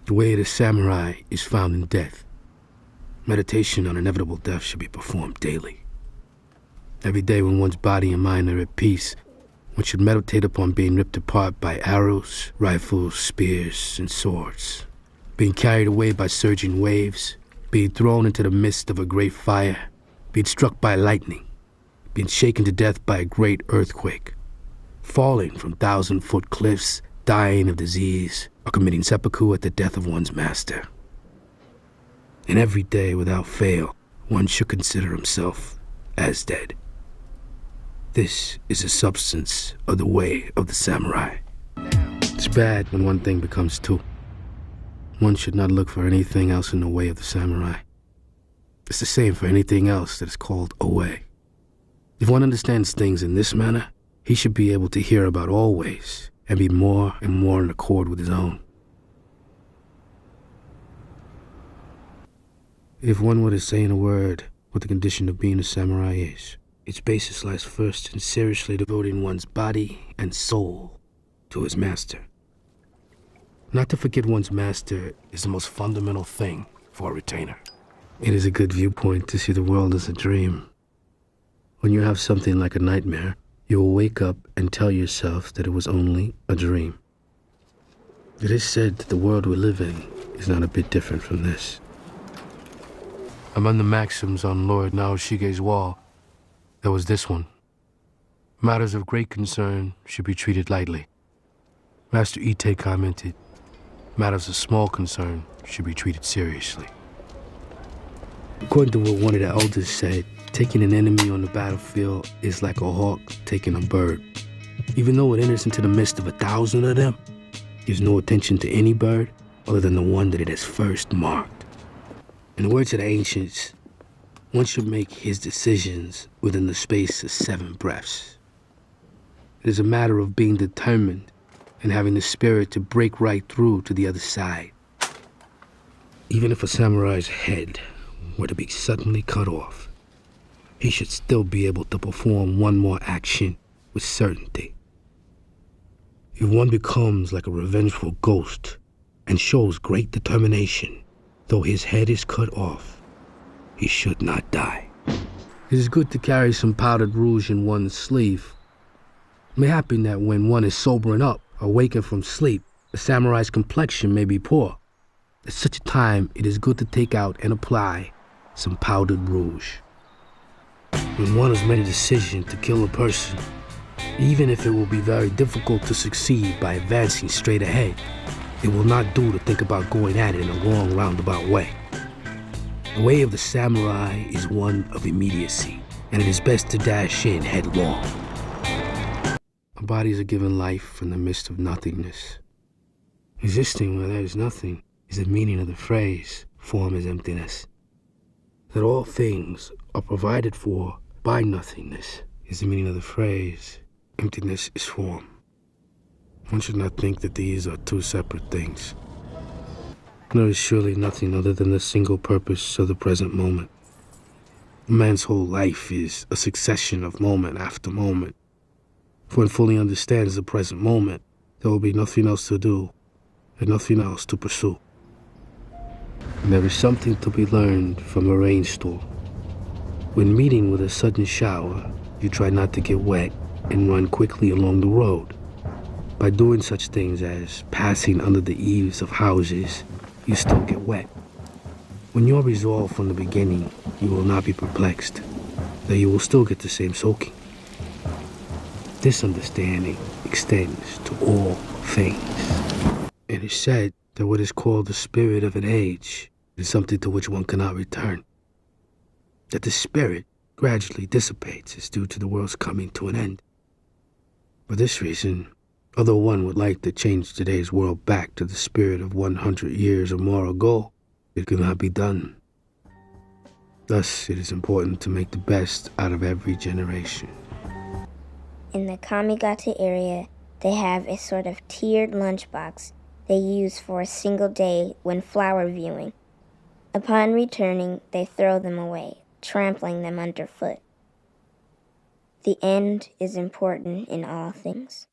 The way of the samurai is found in death. Meditation on inevitable death should be performed daily. Every day when one's body and mind are at peace, one should meditate upon being ripped apart by arrows, rifles, spears, and swords, being carried away by surging waves, being thrown into the midst of a great fire, being struck by lightning, being shaken to death by a great earthquake, falling from 1,000-foot cliffs, dying of disease, or committing seppuku at the death of one's master. And every day, without fail, one should consider himself as dead. This is the substance of the way of the samurai. It's bad when one thing becomes two. One should not look for anything else in the way of the samurai. It's the same for anything else that is called a way. If one understands things in this manner, he should be able to hear about all ways and be more and more in accord with his own. If one were to say in a word what the condition of being a samurai is, its basis lies first in seriously devoting one's body and soul to his master. Not to forget one's master is the most fundamental thing for a retainer. It is a good viewpoint to see the world as a dream. When you have something like a nightmare, you will wake up and tell yourself that it was only a dream. It is said that the world we live in is not a bit different from this. Among the maxims on Lord Naoshige's wall, there was this one: matters of great concern should be treated lightly. Master Ite commented, matters of small concern should be treated seriously. According to what one of the elders said, taking an enemy on the battlefield is like a hawk taking a bird. Even though it enters into the midst of 1,000 of them, gives no attention to any bird other than the one that it has first marked. In the words of the ancients, one should make his decisions within the space of 7 breaths. It is a matter of being determined and having the spirit to break right through to the other side. Even if a samurai's head were to be suddenly cut off, he should still be able to perform one more action with certainty. If one becomes like a revengeful ghost and shows great determination, though his head is cut off, he should not die. It is good to carry some powdered rouge in one's sleeve. It may happen that when one is sobering up or waking from sleep, the samurai's complexion may be poor. At such a time, it is good to take out and apply some powdered rouge. When one has made a decision to kill a person, even if it will be very difficult to succeed by advancing straight ahead, it will not do to think about going at it in a long roundabout way. The way of the samurai is one of immediacy, and it is best to dash in headlong. Our bodies are given life from the midst of nothingness. Existing where there is nothing is the meaning of the phrase, form is emptiness. That all things are provided for by nothingness is the meaning of the phrase, emptiness is form. One should not think that these are two separate things. There is surely nothing other than the single purpose of the present moment. A man's whole life is a succession of moment after moment. If one fully understands the present moment, there will be nothing else to do and nothing else to pursue. And there is something to be learned from a rainstorm. When meeting with a sudden shower, you try not to get wet and run quickly along the road. By doing such things as passing under the eaves of houses, you still get wet. When you are resolved from the beginning, you will not be perplexed, that you will still get the same soaking. This understanding extends to all things. It is said that what is called the spirit of an age is something to which one cannot return. That the spirit gradually dissipates is due to the world's coming to an end. For this reason, although one would like to change today's world back to the spirit of 100 years or more ago, it cannot be done. Thus, it is important to make the best out of every generation. In the Kamigata area, they have a sort of tiered lunchbox they use for a single day when flower viewing. Upon returning, they throw them away, trampling them underfoot. The end is important in all things.